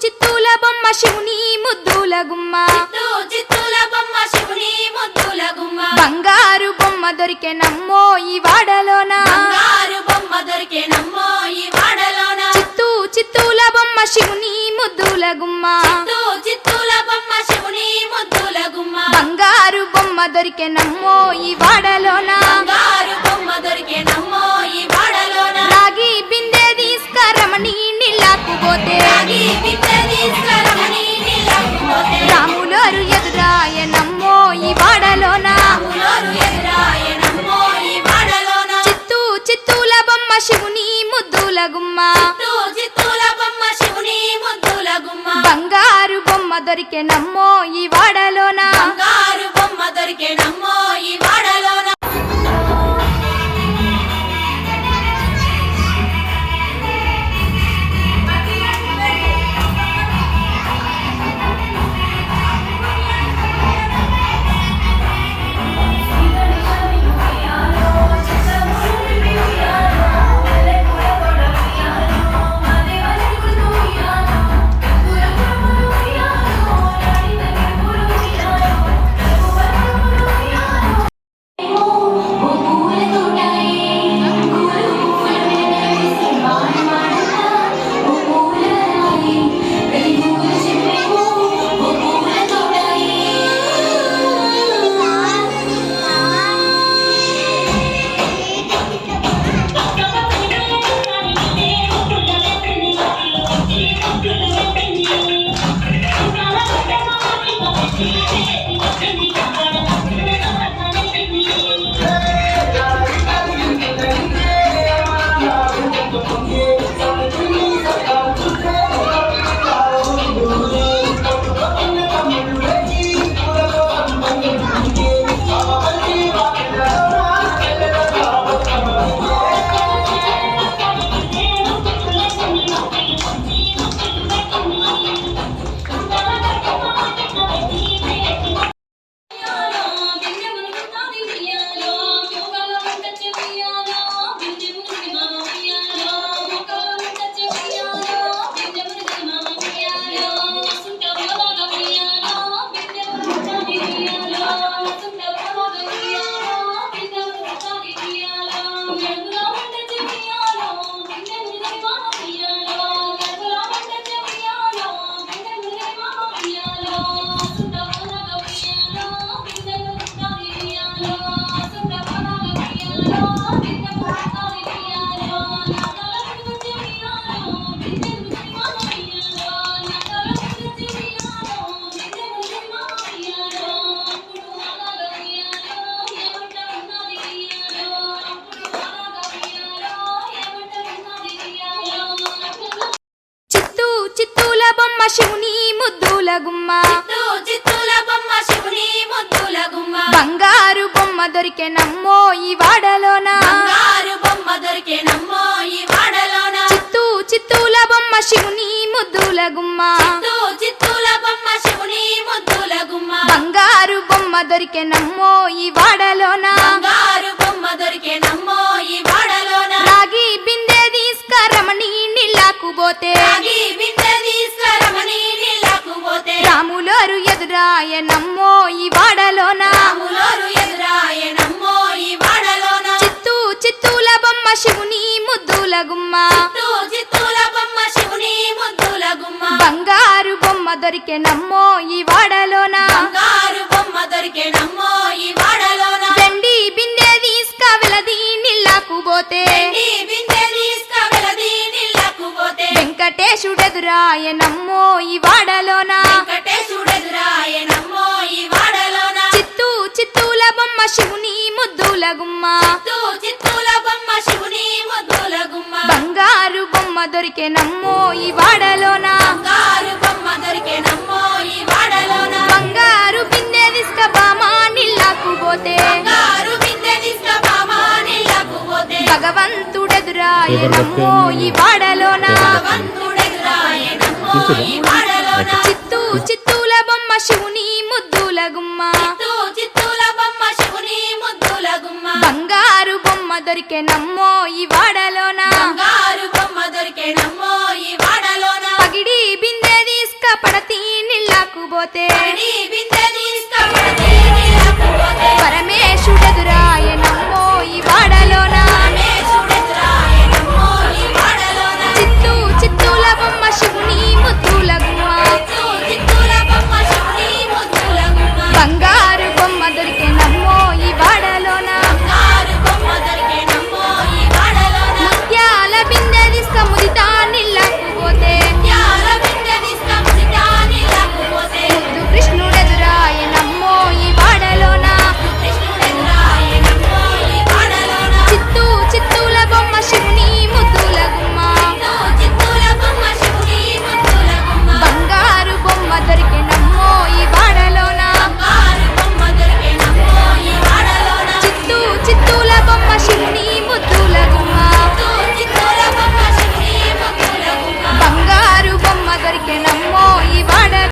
చిత్తూల బొమ్మ శివుని ముద్దుల గుమ్మ చిత్తూల బొమ్మ శివుని ముద్దుల గుమ్మ బంగారు బొమ్మ దొరికే నమ్మో ఈ వాడలోన బంగారు బొమ్మ దొరికే నమ్మో ఈ వాడలోన చిత్తూల బొమ్మ శివుని ముద్దుల గుమ్మ చిత్తూల బొమ్మ శివుని ముద్దుల గుమ్మ బంగారు బొమ్మ దొరికే నమ్మో ఈ వాడలోన బంగారు బొమ్మ దొరికే నమ్మో ఈ వాడలోన రాగి బిందె తీసుకరమణి నీళ్ళకు పోతే రాగి బిందె తీసుకరమణి నీళ్ళకు పోతే రాములోరు ఎదురాయ నమ్మో ఈ వాడలోన రాములోరు ఎదురాయ నమ్మో ఈ వాడలోన చిత్తూల బొమ్మ శివుని ముద్దుల గుమ్మ చిత్తూల బొమ్మ శివుని ముద్దుల గుమ్మ బంగారు బొమ్మ దొరికే నమ్మో ఈ వాడలోన బంగారు బొమ్మ దొరికే నమ్మో ఈ వాడలోన చిత్తూల బొమ్మ శివుని ముద్దుల గుమ్మ చిత్తూల బొమ్మ శివుని ముద్దుల గుమ్మ బంగారు బొమ్మ దొరికే నమ్మో ఈ వాడలోన బంగారు బొమ్మ దొరికే నమ్మో ఈ వాడలోన చిత్తూల బొమ్మ శివుని ముద్దుల గుమ్మ చిత్తూల బొమ్మ శివుని ముద్దుల గుమ్మ బంగారు బొమ్మ దొరికే నమ్మో ఈ వాడలోన బంగారు బొమ్మ దొరికే నమ్మో ఈ వాడలోన రాగి బిందె తీసుకరమణి నీళ్ళకు పోతే రాగి బిందె తీసుకరమణి నీళ్ళకు పోతే రాములోరు ఎదురాయ నమ్మో ఈ వాడలోన రాములోరు ఎదురాయ నమ్మో ఈ వాడలోన చిత్తూల బొమ్మ శివుని ముద్దుల గుమ్మ చిత్తూల బొమ్మ శివుని ముద్దుల గుమ్మ బంగారు బొమ్మ దొరికే నమ్మో ఈ వాడలోన బంగారు బొమ్మ దొరికే నమ్మో ఈ వాడలోన వెండి బిందె తీసుక వెలది నీళ్ళకు పోతే బిందె తీసుకవెలది నీళ్ళకు పోతే వెంకటేశుడెదురాయ నమ్మో ఈ వాడలోన వెంకటేశుడెదురాయ నమ్మో ఈ వాడలోన చిత్తూల బొమ్మ శివుని ముద్దుల గుమ్మ చిత్తూల బొమ్మ శివుని ముద్దుల గుమ్మ బంగారు బొమ్మ దొరికే నమ్మో ఈ వాడలోన బంగారు బొమ్మ దొరికే నమ్మో ఈ వాడలోన బంగారు బిందె తీసుక బామా నీళ్ళకు పోతే బంగారు బిందె తీసుకబామా నీళ్ళకు పోతే భగవంతుడెదురాయ నమ్మో ఈ వాడలోన భగవంతుడెదురాయ నమ్మో ఈ వాడలోన చిత్తూల బొమ్మ శివుని ముద్దుల గుమ్మ చిత్తూల బొమ్మ శివుని ముద్దుల గుమ్మ బంగారు బొమ్మ దొరికే నమ్మో ఈ వాడలోన బంగారు బొమ్మ దొరికే నమ్మో ఈ వాడలోన పగిడి బిందె పోతే నీ బిందె తీసుకపోతే నీళ్ళకు పోతే పరమే